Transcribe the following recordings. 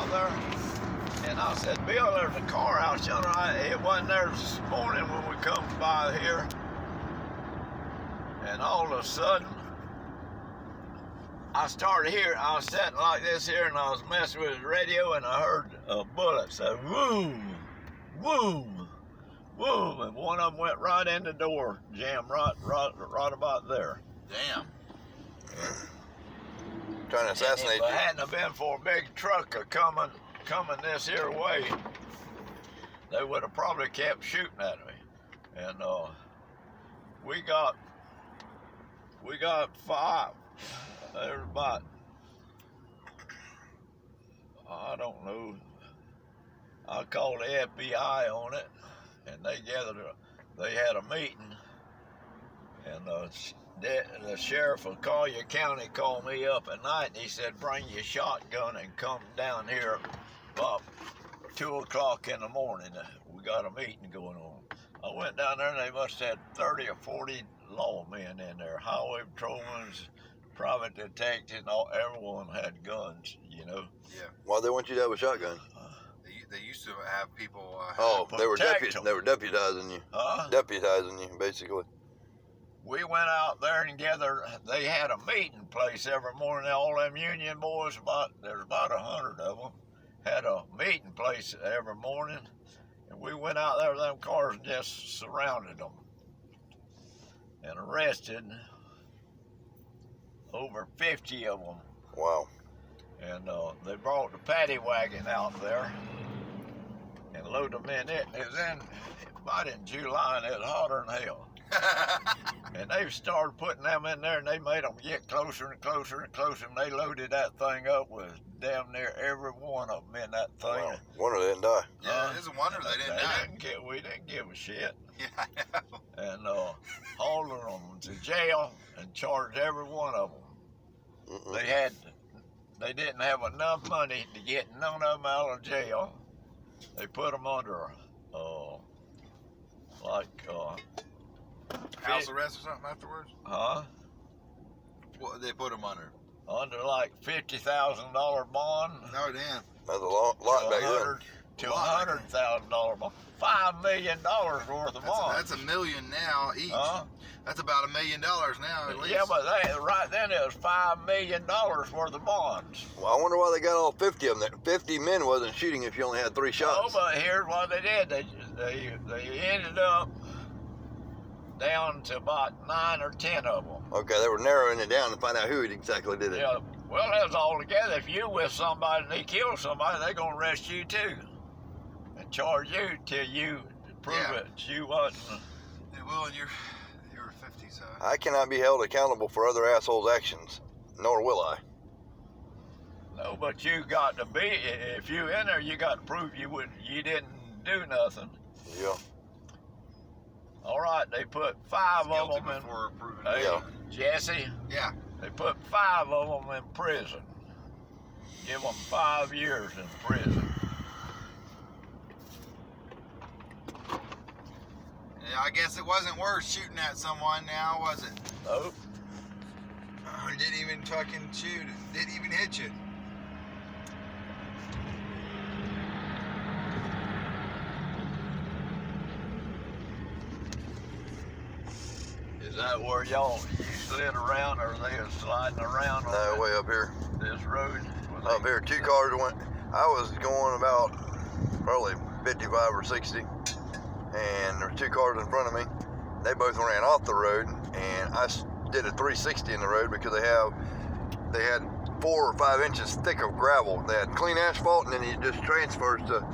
out there. And I said, Bill, there's a car out yonder. It wasn't there this morning when we come by here. And all of a sudden, I started hearing, I was sitting like this here and I was messing with the radio and I heard a bullet say, boom, boom, boom. And one of them went right in the door, jammed right about there. Damn. Trying to assassinate If it hadn't have been for a big truck coming this here way, they would have probably kept shooting at me. And we got 5. There's about, I don't know, I called the FBI on it, and they had a meeting, and the sheriff of Collier County called me up at night, and he said, bring your shotgun and come down here about 2 o'clock in the morning. We got a meeting going on. I went down there, and they must have had 30 or 40 lawmen in there, highway patrolmen, private detectives, everyone had guns, you know. Yeah. Why they want you to have a shotgun? They used to have people. They were deputizing you. Deputizing you, basically. We went out there and they had a meeting place every morning. All them union boys, there's about 100 of them, had a meeting place every morning. And we went out there with them cars and just surrounded them and arrested over 50 of them. Wow. And they brought the paddy wagon out there and loaded them in it. It was about in July, and it was hotter than hell. And they started putting them in there, and they made them get closer and closer and closer, and they loaded that thing up with damn near every one of them in that thing. Wow. Wonder they didn't die. Yeah, it is a wonder they didn't die. We didn't give a shit. Yeah, I know. And hauled them to jail and charged every one of them. They didn't have enough money to get none of them out of jail. They put them under house arrest or something afterwards? Huh? What they put them under? Under like $50,000 bond. No, damn. That's a lot back then. To $100,000 bond. $5 million worth of bonds. That's $1 million now each. That's about $1 million now at least. Yeah, but right then it was $5 million worth of bonds. Well, I wonder why they got all 50 of them. 50 men wasn't shooting if you only had 3 shots. Oh, but here's what they did. They ended up down to about 9 or 10 of them. Okay, they were narrowing it down to find out who exactly did it. Yeah, well, that's all together. If you with somebody and they kill somebody, they're going to arrest you too. And charge you till you prove it. You wasn't. Yeah, well, and you're 50, so. I cannot be held accountable for other assholes' actions, nor will I. No, but you got to be, if you in there, you got to prove you didn't do nothing. Yeah. All right, they put 5 of them in. Before proving Jesse? Yeah. They put 5 of them in prison. Give them 5 years in prison. Yeah, I guess it wasn't worth shooting at someone now, was it? Nope. It didn't even fucking shoot. It didn't even hit you. Is that where you slid around, or they were sliding around on No, way up here. this road? Up here, 2 cars went. I was going about probably 55 or 60, and there were 2 cars in front of me. They both ran off the road, and I did a 360 in the road because they had 4 or 5 inches thick of gravel. They had clean asphalt, and then it just transfers to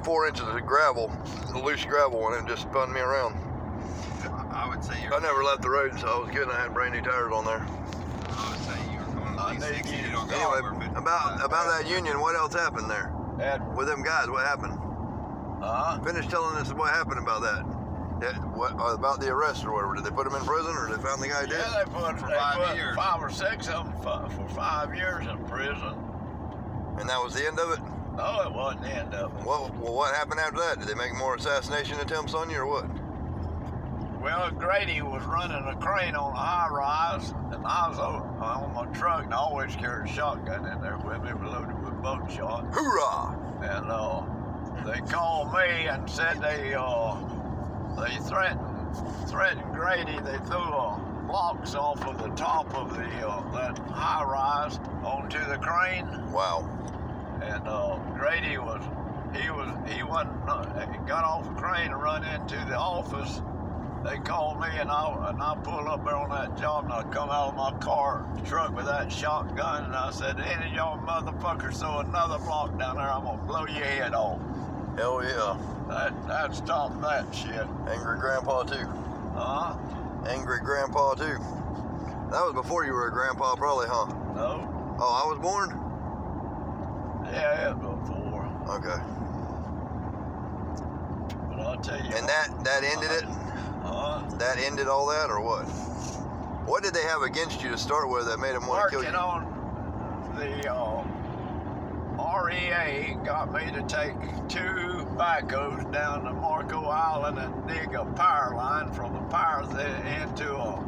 4 inches of gravel, loose gravel, and it just spun me around. I would say I never left the road, so I was good. I had brand new tires on there. I would say you were going at least 60. You don't go Anyway, over 50. about that union, what else happened there? With them guys, what happened? Finish telling us what happened about that. What about the arrest or whatever? Did they put him in prison, or did they find the guy dead? Yeah, they put 5 years. 5 or 6 of them for 5 years in prison. And that was the end of it? No, it wasn't the end of it. Well, what happened after that? Did they make more assassination attempts on you, or what? Well, Grady was running a crane on a high rise, and I was on my truck, and I always carried a shotgun in there with me, loaded with buckshot. Hoorah! And they called me and said they threatened Grady. They threw blocks off of the top of that high rise onto the crane. Wow. And Grady got off the crane and run into the office. They called me, and I pulled up there on that job, and I come out of my truck with that shotgun, and I said, any of y'all motherfuckers throw another block down there, I'm gonna blow your head off. Hell yeah. That stopped that shit. Angry grandpa too. Huh? Angry grandpa too. That was before you were a grandpa probably, huh? No. Oh, I was born? Yeah, it was before. Okay. But I'll tell you. And that ended it? That ended all that, or what? What did they have against you to start with that made them want to kill you? Working on the REA got me to take 2 backhoes down to Marco Island and dig a power line from the power into a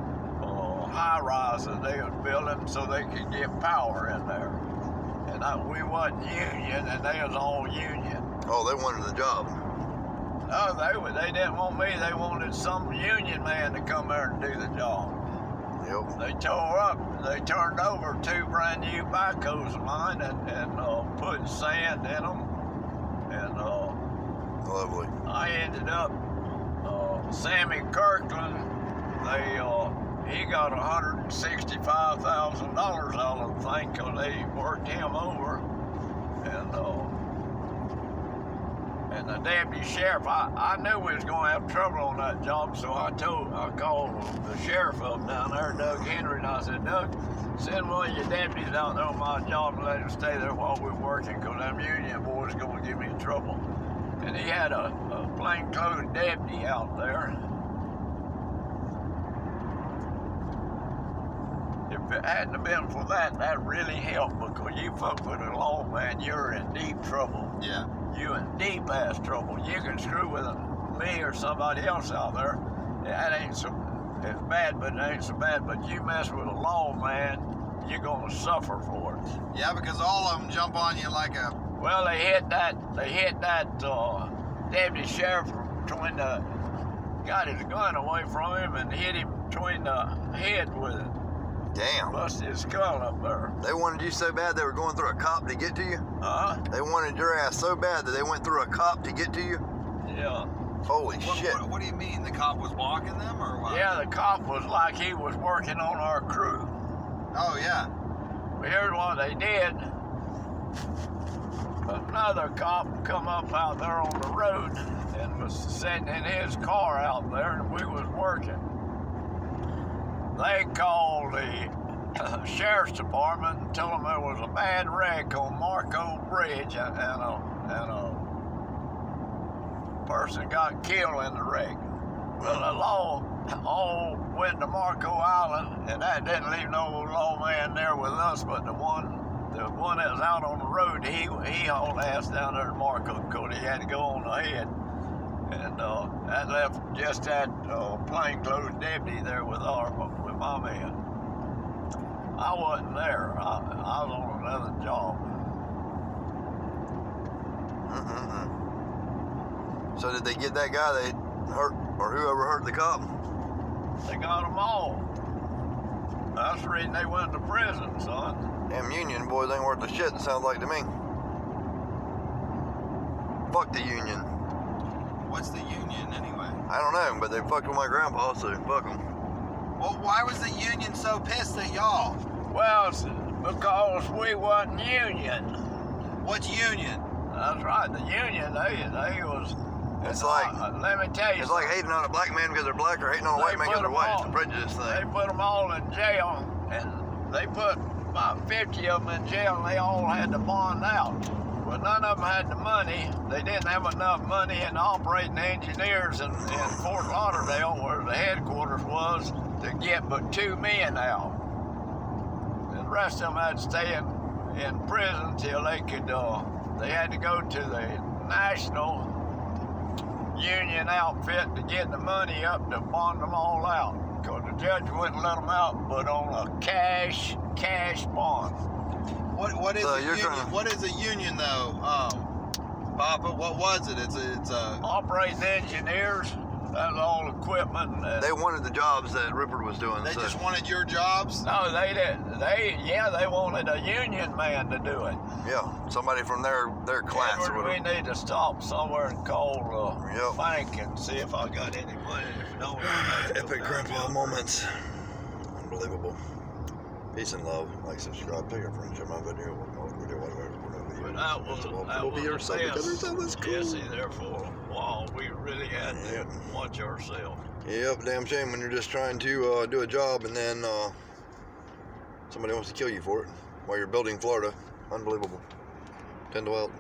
high rise that they was building so they could get power in there. And we wasn't union, and they was all union. Oh, they wanted the job. No, they didn't want me. They wanted some union man to come there and do the job. Yep. They they turned over 2 brand new backhoes of mine and put sand in them. And Lovely. I ended up, Sammy Kirkland, he got $165,000 out of the thing because they worked him over. And the deputy sheriff, I knew we was going to have trouble on that job, so I called the sheriff up down there, Doug Henry, and I said, Doug, send one of your deputies out there on my job and let him stay there while we're working, because them union boys going to get me in trouble. And he had a plainclothes deputy out there. If it hadn't have been for that really helped, because you fuck with a law, man, you're in deep trouble. Yeah. You in deep ass trouble. You can screw with me or somebody else out there. That ain't so, it's bad, but it ain't so bad. But you mess with a law, man, you're gonna suffer for it. Yeah, because all of them jump on you like a. Well, they hit that deputy sheriff got his gun away from him and hit him between the head with it. Damn. Busted his skull up there. They wanted you so bad they were going through a cop to get to you? They wanted your ass so bad that they went through a cop to get to you? Yeah. Holy shit. What do you mean? The cop was blocking them, or what? Yeah, the cop was like he was working on our crew. Oh, yeah. Well, here's what they did. Another cop come up out there on the road and was sitting in his car out there, and we was working. They called the sheriff's department and told them there was a bad wreck on Marco Bridge and a person got killed in the wreck. Well, the law all went to Marco Island, and that didn't leave no lawman there with us, but the one that was out on the road, he hauled ass down there to Marco because he had to go on ahead. And that left just that plainclothes deputy there with my man. I wasn't there. I was on another job. So did they get that guy they hurt, or whoever hurt the cop? They got them all. That's the reason they went to prison, son. Them union boys ain't worth a shit, it sounds like to me. Fuck the union. What's the union anyway? I don't know, but they fucked with my grandpa, so fuck them. Well, why was the union so pissed at y'all? Well, it's because we wasn't union. What's union? That's right, the union, they was... It's like... let me tell you It's like hating on a black man because they're black, or hating on a white man because they're white. It's a prejudice They thing. put them all in jail, and they put about 50 of them in jail, and they all had to bond out. Well, none of them had the money. They didn't have enough money in operating engineers in Fort Lauderdale, where the headquarters was, to get but 2 men out. And the rest of them had to stay in prison till they could, they had to go to the national union outfit to get the money up to bond them all out. Because the judge wouldn't let them out but on a cash bond. What is So a you're union? trying to- What is a union though? Papa, what was it? It's a Operating engineers, that's all equipment. They wanted the jobs that Ripper was doing. they so. just wanted your jobs. No, they didn't. They wanted a union man to do it. Yeah, somebody from their class or Edward, we whatever. need to stop somewhere and call Yep. bank and see if I got any money. If no, Epic grandpa moments. Unbelievable. Peace and love. Like, subscribe, take a friend, share my video. But that was We'll be yourself because it's so much cool. Jesse there for a while. We really had to Yep. watch ourselves. Yep, damn shame when you're just trying to do a job and then somebody wants to kill you for it while you're building Florida. Unbelievable. 10 to 12.